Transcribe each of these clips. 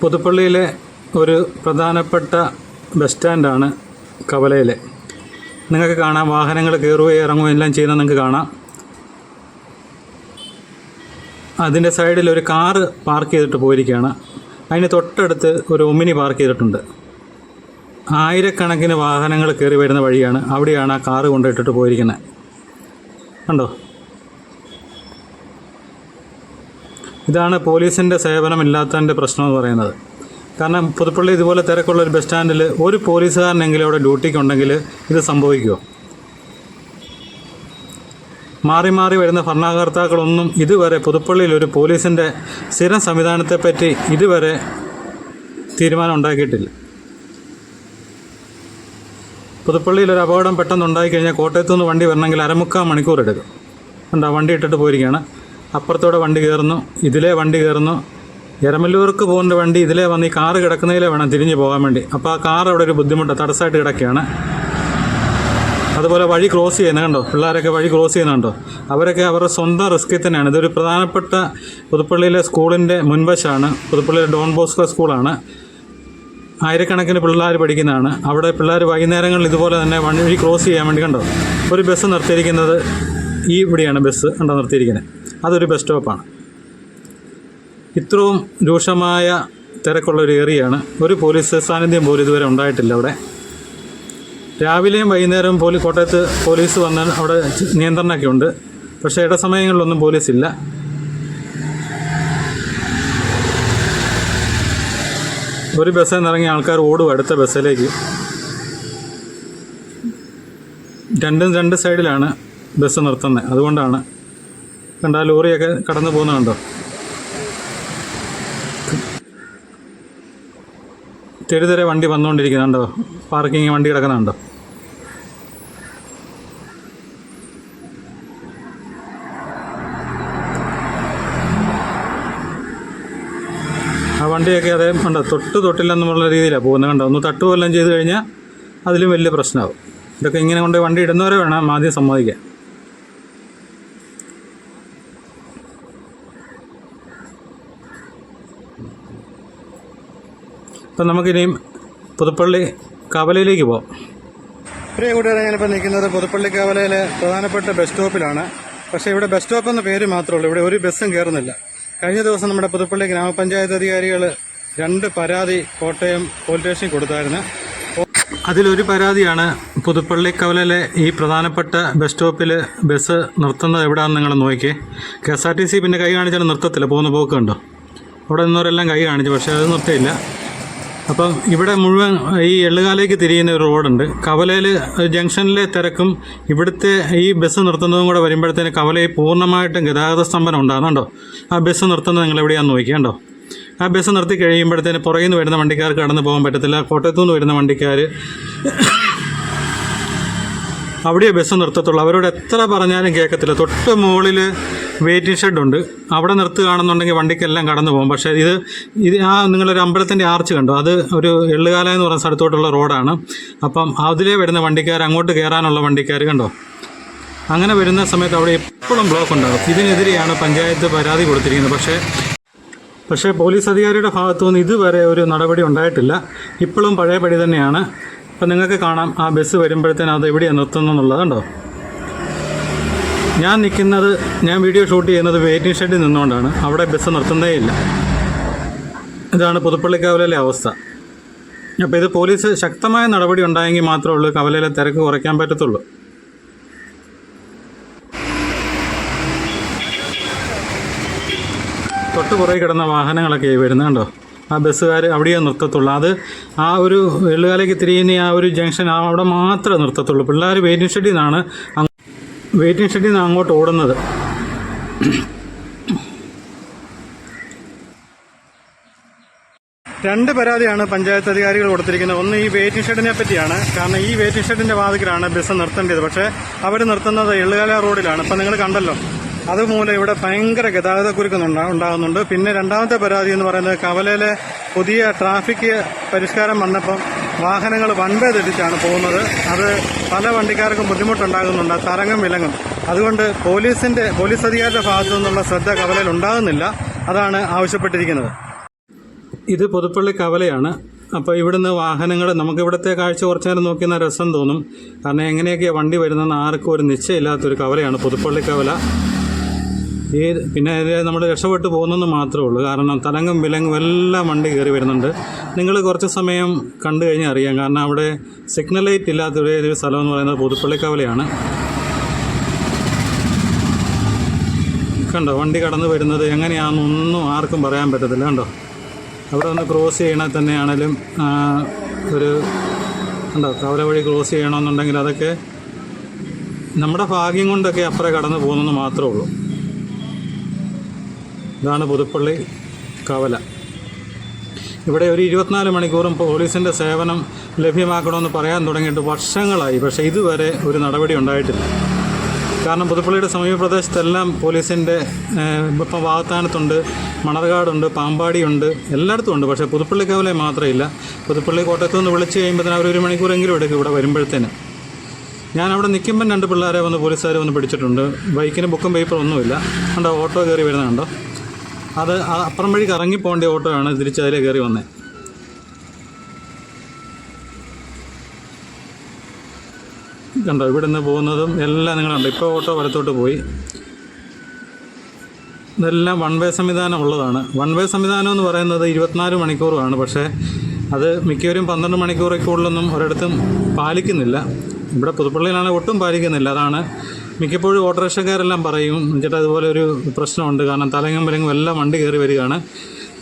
പുതുപ്പള്ളിയിലെ ഒരു പ്രധാനപ്പെട്ട ബസ് സ്റ്റാൻഡാണ് കവലയിലെ. നിങ്ങൾക്ക് കാണാം, വാഹനങ്ങൾ കയറുകയും ഇറങ്ങുകയും എല്ലാം ചെയ്യുന്നത് നിങ്ങൾക്ക് കാണാം. അതിൻ്റെ സൈഡിൽ ഒരു കാറ് പാർക്ക് ചെയ്തിട്ട് പോയിരിക്കുകയാണ്. അതിന് തൊട്ടടുത്ത് ഒരു ഒമിനി പാർക്ക് ചെയ്തിട്ടുണ്ട്. ആയിരക്കണക്കിന് വാഹനങ്ങൾ കയറി വരുന്ന വഴിയാണ്. അവിടെയാണ് ആ കാറ് കൊണ്ടിട്ടിട്ട് പോയിരിക്കുന്നത്. കണ്ടോ? ഇതാണ് പോലീസിൻ്റെ സേവനമില്ലാത്തതിൻ്റെ പ്രശ്നമെന്ന് പറയുന്നത്. കാരണം പുതുപ്പള്ളി ഇതുപോലെ തിരക്കുള്ള ഒരു ബസ് സ്റ്റാൻഡിൽ ഒരു പോലീസുകാരനെങ്കിലും അവിടെ ഡ്യൂട്ടിക്കുണ്ടെങ്കിൽ ഇത് സംഭവിക്കുമോ? മാറി മാറി വരുന്ന ഭരണകർത്താക്കളൊന്നും ഇതുവരെ പുതുപ്പള്ളിയിൽ ഒരു പോലീസിൻ്റെ സ്ഥിരം സംവിധാനത്തെപ്പറ്റി ഇതുവരെ തീരുമാനം ഉണ്ടാക്കിയിട്ടില്ല. പുതുപ്പള്ളിയിൽ ഒരു അപകടം പെട്ടെന്ന് ഉണ്ടായിക്കഴിഞ്ഞാൽ കോട്ടയത്തു നിന്ന് വണ്ടി വരണമെങ്കിൽ 1/4 മണിക്കൂർ എടുക്കും. എന്താ വണ്ടി ഇട്ടിട്ട് പോയിരിക്കുകയാണ്. അപ്പുറത്തോടെ വണ്ടി കയറുന്നു, ഇതിലേ വണ്ടി കയറുന്നു. എരമല്ലൂർക്ക് പോകുന്ന വണ്ടി ഇതിലേ വന്ന് ഈ കാറ് കിടക്കുന്നതിലേ വേണം തിരിഞ്ഞ് പോകാൻ വേണ്ടി. അപ്പോൾ ആ കാർ അവിടെ ഒരു ബുദ്ധിമുട്ട് തടസ്സമായിട്ട് കിടക്കുകയാണ്. അതുപോലെ വഴി ക്രോസ് ചെയ്യുന്നത് കണ്ടോ, പിള്ളേരൊക്കെ വഴി ക്രോസ് ചെയ്യുന്നുണ്ടോ? അവരൊക്കെ അവരുടെ സ്വന്തം റിസ്കിൽ തന്നെയാണ്. ഇതൊരു പ്രധാനപ്പെട്ട പുതുപ്പള്ളിയിലെ സ്കൂളിൻ്റെ മുൻവശമാണ്. പുതുപ്പള്ളിയിലെ ഡോൺ ബോസ്കോ സ്കൂളാണ്. ആയിരക്കണക്കിന് പിള്ളേർ പഠിക്കുന്നതാണ്. അവിടെ പിള്ളേർ വൈകുന്നേരങ്ങളിൽ ഇതുപോലെ തന്നെ വഴി ക്രോസ് ചെയ്യാൻ വേണ്ടി കണ്ടോ ഒരു ബസ് നിർത്തിയിരിക്കുന്നത്. ഈ ഇവിടെയാണ് ബസ് കണ്ടോ നിർത്തിയിരിക്കുന്നത്. അതൊരു ബസ് സ്റ്റോപ്പാണ്. ഇത്രയും രൂക്ഷമായ തിരക്കുള്ളൊരു ഏരിയയാണ്. ഒരു പോലീസ് സാന്നിധ്യം പോലും ഇതുവരെ ഉണ്ടായിട്ടില്ല അവിടെ. രാവിലെയും വൈകുന്നേരവും കോട്ടയത്ത് പോലീസ് വന്നാൽ അവിടെ നിയന്ത്രണമൊക്കെ ഉണ്ട്. പക്ഷേ ഇടസമയങ്ങളിലൊന്നും പോലീസില്ല. ഒരു ബസ്സിൽ നിന്ന് ഇറങ്ങിയ ആൾക്കാർ ഓടും അടുത്ത ബസ്സിലേക്ക്. രണ്ട് സൈഡിലാണ് ബസ് നിർത്തുന്നത്. അതുകൊണ്ടാണ് കണ്ടാ ലോറിയൊക്കെ കടന്നു പോകുന്നുണ്ടോ? തെരുതെരെ വണ്ടി വന്നുകൊണ്ടിരിക്കുന്നുണ്ടോ? പാർക്കിങ് വണ്ടി കിടക്കുന്നുണ്ടോ? ആ വണ്ടിയൊക്കെ അതേ കണ്ടോ തൊട്ടില്ലെന്നുള്ള രീതിയിലാണ് പോകുന്നത്. കണ്ടോ ഒന്ന് തട്ടുപോലെല്ലാം ചെയ്ത് കഴിഞ്ഞാൽ അതിലും വലിയ പ്രശ്നമാകും. ഇതൊക്കെ ഇങ്ങനെ കൊണ്ട് വണ്ടി ഇടുന്നവരെ വേണം ആദ്യം സമ്മതിക്കാൻ. അപ്പം നമുക്കിനിയും പുതുപ്പള്ളി കവലയിലേക്ക് പോകാം. പ്രിയ കൂട്ടുകാരെ, ഞാനിപ്പോൾ നിൽക്കുന്നത് പുതുപ്പള്ളി കവലയിലെ പ്രധാനപ്പെട്ട ബസ് സ്റ്റോപ്പിലാണ്. പക്ഷേ ഇവിടെ ബസ് സ്റ്റോപ്പ് എന്ന പേര് മാത്രമേ ഉള്ളൂ. ഇവിടെ ഒരു ബസ്സും കയറുന്നില്ല. കഴിഞ്ഞ ദിവസം നമ്മുടെ പുതുപ്പള്ളി ഗ്രാമപഞ്ചായത്ത് അധികാരികൾ 2 പരാതി കോട്ടയം പോലീസ് സ്റ്റേഷനിൽ കൊടുത്തായിരുന്നു. അതിലൊരു പരാതിയാണ് പുതുപ്പള്ളി കവലയിലെ ഈ പ്രധാനപ്പെട്ട ബസ് സ്റ്റോപ്പിൽ ബസ് നിർത്തുന്നത് എവിടെയാണെന്ന് നിങ്ങൾ നോക്കിയേ. KSRTC പിന്നെ കൈ കാണിച്ചാൽ നിർത്തത്തില്ല. പോകുന്ന പോക്ക് കണ്ടോ? അവിടെ നിന്നവരെല്ലാം കൈ കാണിച്ചു, പക്ഷേ അത് നിർത്തിയില്ല. അപ്പം ഇവിടെ മുഴുവൻ ഈ എള്ളുകാലേക്ക് തിരിയുന്ന ഒരു റോഡുണ്ട്. കവലയിൽ ജംഗ്ഷനിലെ തിരക്കും ഇവിടുത്തെ ഈ ബസ് നിർത്തുന്നതും കൂടെ വരുമ്പോഴത്തേന് കവലയിൽ പൂർണ്ണമായിട്ടും ഗതാഗത സ്തംഭനം ഉണ്ടാകുന്നുണ്ടോ? ആ ബസ് നിർത്തുന്നത് നിങ്ങൾ എവിടെയാണെന്ന് നോക്കിയാണ്ടോ? ആ ബസ് നിർത്തി കഴിയുമ്പോഴത്തേന് പുറകിൽ നിന്ന് വരുന്ന വണ്ടിക്കാർക്ക് കടന്നു പോകാൻ പറ്റത്തില്ല. കോട്ടയത്തു നിന്ന് വരുന്ന വണ്ടിക്കാർ അവിടെ ബസ് നിർത്തത്തുള്ളൂ. അവരോട് എത്ര പറഞ്ഞാലും കേൾക്കത്തില്ല. തൊട്ട് മുകളിൽ വെയിറ്റിംഗ് ഷെഡുണ്ട്. അവിടെ നിർത്തുകയാണെന്നുണ്ടെങ്കിൽ വണ്ടിക്കെല്ലാം കടന്നു പോകും. പക്ഷേ ഇത് നിങ്ങളൊരു അമ്പലത്തിൻ്റെ ആർച്ച് കണ്ടോ? അത് ഒരു എള്ളുകാല എന്ന് പറയുന്ന സ്ഥലത്തോട്ടുള്ള റോഡാണ്. അപ്പം അതിലേ വരുന്ന വണ്ടിക്കാർ, അങ്ങോട്ട് കയറാനുള്ള വണ്ടിക്കാർ കണ്ടോ, അങ്ങനെ വരുന്ന സമയത്ത് അവിടെ എപ്പോഴും ബ്ലോക്ക് ഉണ്ടാകും. ഇതിനെതിരെയാണ് പഞ്ചായത്ത് പരാതി കൊടുത്തിരിക്കുന്നത്. പക്ഷേ പോലീസ് അധികാരിയുടെ ഭാഗത്തു നിന്ന് ഇതുവരെ ഒരു നടപടി ഉണ്ടായിട്ടില്ല. ഇപ്പോഴും പഴയപടി തന്നെയാണ്. അപ്പം നിങ്ങൾക്ക് കാണാം ആ ബസ് വരുമ്പോഴത്തേനും അത് എവിടെയാണ് നിർത്തുന്നതെന്നുള്ളത് കണ്ടോ? ഞാൻ വീഡിയോ ഷൂട്ട് ചെയ്യുന്നത് വെയിറ്റിംഗ് ഷെഡിൽ നിന്നുകൊണ്ടാണ്. അവിടെ ബസ് നിർത്തുന്നേ ഇല്ല. ഇതാണ് പുതുപ്പള്ളി കവലയിലെ അവസ്ഥ. അപ്പോൾ ഇത് പോലീസ് ശക്തമായ നടപടി ഉണ്ടായെങ്കിൽ മാത്രമേ ഉള്ളൂ കവലയിലെ തിരക്ക് കുറയ്ക്കാൻ പറ്റത്തുള്ളൂ. തൊട്ട് പുറകെ കിടന്ന വാഹനങ്ങളൊക്കെ വരുന്നത് കണ്ടോ? ആ ബസ്സുകാർ അവിടെയേ നിർത്തത്തുള്ളൂ. അത് ആ ഒരു എള്ളുകാലേക്ക് തിരിയുന്ന ആ ഒരു ജംഗ്ഷൻ അവിടെ മാത്രമേ നിർത്തത്തുള്ളൂ. പിള്ളേർ വെയിറ്റിംഗ് ഷെഡിൽ നിന്നാണ് അങ്ങോട്ട് ഓടുന്നത്. രണ്ട് പരാതിയാണ് പഞ്ചായത്ത് അധികാരികൾ കൊടുത്തിരിക്കുന്നത്. ഒന്ന് ഈ വെയിറ്റിംഗ് ഷെഡിനെ പറ്റിയാണ്. കാരണം ഈ വെയിറ്റിംഗ് ഷെഡിൻ്റെ വാതിക്കലാണ് ബസ് നിർത്തേണ്ടത്. പക്ഷേ അവർ നിർത്തുന്നത് എള്ളുകാല റോഡിലാണ്. ഇപ്പം നിങ്ങൾ കണ്ടല്ലോ, അതുമൂലം ഇവിടെ ഭയങ്കര ഗതാഗതക്കുരുക്ക് ഉണ്ടാകുന്നുണ്ട്. പിന്നെ രണ്ടാമത്തെ പരാതി എന്ന് പറയുന്നത് കവലയിലെ പുതിയ ട്രാഫിക് പരിഷ്കാരം വന്നപ്പം വാഹനങ്ങൾ വൺ വേ തെറ്റിച്ചാണ് പോകുന്നത്. അത് പല വണ്ടിക്കാർക്കും ബുദ്ധിമുട്ടുണ്ടാകുന്നുണ്ട്, തരങ്ങും വിലങ്ങും. അതുകൊണ്ട് പോലീസ് അധികാരിയുടെ ഭാഗത്തു നിന്നുള്ള ശ്രദ്ധ കവലയിൽ ഉണ്ടാകുന്നില്ല. അതാണ് ആവശ്യപ്പെട്ടിരിക്കുന്നത്. ഇത് പുതുപ്പള്ളി കവലയാണ്. അപ്പോൾ ഇവിടുന്ന് വാഹനങ്ങൾ നമുക്ക് ഇവിടുത്തെ കാഴ്ച കുറച്ച് നേരം നോക്കിയാൽ രസം തോന്നും. കാരണം എങ്ങനെയൊക്കെയാണ് വണ്ടി വരുന്നതെന്ന് ആർക്കും ഒരു നിശ്ചയമില്ലാത്തൊരു കവലയാണ് പുതുപ്പള്ളി കവല. പിന്നെ നമ്മൾ രക്ഷപ്പെട്ട് പോകുന്നെന്ന് മാത്രമേ ഉള്ളൂ. കാരണം തലങ്ങും വിലങ്ങും എല്ലാം വണ്ടി കയറി വരുന്നുണ്ട്. നിങ്ങൾ കുറച്ച് സമയം കണ്ടു കഴിഞ്ഞാൽ അറിയാം. കാരണം അവിടെ സിഗ്നൽ ലൈറ്റ് ഇല്ലാത്തൊരു സ്ഥലം എന്ന് പറയുന്നത് പുതുപ്പള്ളി കവലയാണ്. കണ്ടോ വണ്ടി കടന്നു വരുന്നത് എങ്ങനെയാണെന്നൊന്നും ആർക്കും പറയാൻ പറ്റത്തില്ല. കണ്ടോ അവിടെ ഒന്ന് ക്രോസ് ചെയ്യണേ തന്നെയാണേലും കണ്ടോ കവല വഴി ക്രോസ് ചെയ്യണമെന്നുണ്ടെങ്കിൽ അതൊക്കെ നമ്മുടെ ഭാഗ്യം കൊണ്ടൊക്കെ അപ്പുറം കടന്നു പോകുന്നെന്ന് മാത്രമേ ഉള്ളൂ. ഇതാണ് പുതുപ്പള്ളി കവല. ഇവിടെ ഒരു 24 മണിക്കൂറും പോലീസിൻ്റെ സേവനം ലഭ്യമാക്കണമെന്ന് പറയാൻ തുടങ്ങിയിട്ട് വർഷങ്ങളായി. പക്ഷേ ഇതുവരെ ഒരു നടപടി ഉണ്ടായിട്ടില്ല. കാരണം പുതുപ്പള്ളിയുടെ സമീപ പ്രദേശത്തെല്ലാം പോലീസിൻ്റെ ഇപ്പം വാകത്താനത്തുണ്ട്, മണർകാടുണ്ട്, പാമ്പാടിയുണ്ട്, എല്ലായിടത്തും ഉണ്ട്. പക്ഷേ പുതുപ്പള്ളി കവല മാത്രമില്ല. പുതുപ്പള്ളി കോട്ടയത്തു നിന്ന് വിളിച്ച് കഴിയുമ്പോൾ അവർ 1 മണിക്കൂറെങ്കിലും എടുക്കും ഇവിടെ വരുമ്പോഴത്തേന്. ഞാൻ അവിടെ നിൽക്കുമ്പം 2 പിള്ളേരെ പോലീസുകാരെ വന്ന് പിടിച്ചിട്ടുണ്ട്. ബൈക്കിന് ബുക്കും പേപ്പറും ഒന്നുമില്ല. കണ്ടോ ഓട്ടോ കയറി വരുന്നുണ്ടോ? അത് അപ്പുറം വഴി കറങ്ങി പോകേണ്ട ഓട്ടോ ആണ് തിരിച്ചതിലേ കയറി വന്നത്. കണ്ടോ ഇവിടെ നിന്ന് പോകുന്നതും എല്ലാം നിങ്ങളുണ്ട്. ഇപ്പോൾ ഓട്ടോ വലത്തോട്ട് പോയി. ഇതെല്ലാം വൺ വേ സംവിധാനം ഉള്ളതാണ്. വൺ വേ സംവിധാനം എന്ന് പറയുന്നത് 24 മണിക്കൂറുമാണ്. പക്ഷേ അത് മിക്കവരും 12 മണിക്കൂറിൽ കൂടുതലൊന്നും ഒരിടത്തും പാലിക്കുന്നില്ല. ഇവിടെ പുതുപ്പള്ളിയിലാണെങ്കിൽ ഒട്ടും പാലിക്കുന്നില്ല. അതാണ് മിക്കപ്പോഴും ഓട്ടോറിക്ഷക്കാരെല്ലാം പറയും ചേട്ടാ അതുപോലെ ഒരു പ്രശ്നമുണ്ട്. കാരണം തലങ്ങും വിലങ്ങും എല്ലാം വണ്ടി കയറി വരികയാണ്.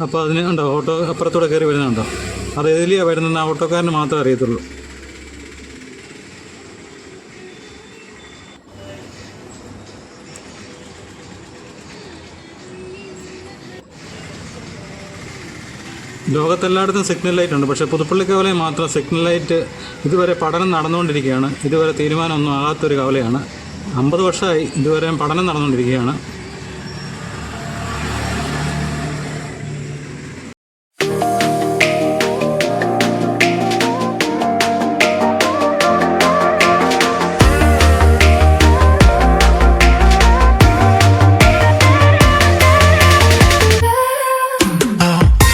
അപ്പോൾ അതിന് ഉണ്ടോ ഓട്ടോ അപ്പുറത്തൂടെ കയറി വരുന്നുണ്ടോ? അത് ഏതിലെയാണ് വരുന്നതെന്ന് ആ ഓട്ടോക്കാരന് മാത്രമേ അറിയത്തുള്ളൂ. ലോകത്തെല്ലായിടത്തും സിഗ്നൽ ലൈറ്റ് ഉണ്ട്. പക്ഷേ പുതുപ്പള്ളി കവലയിൽ മാത്രം സിഗ്നൽ ലൈറ്റ് ഇതുവരെ പഠനം നടന്നുകൊണ്ടിരിക്കുകയാണ്. ഇതുവരെ തീരുമാനമൊന്നും ആകാത്തൊരു കവലയാണ്. 50 വർഷമായി ഇതുവരെ പഠനം നടന്നുകൊണ്ടിരിക്കുകയാണ്.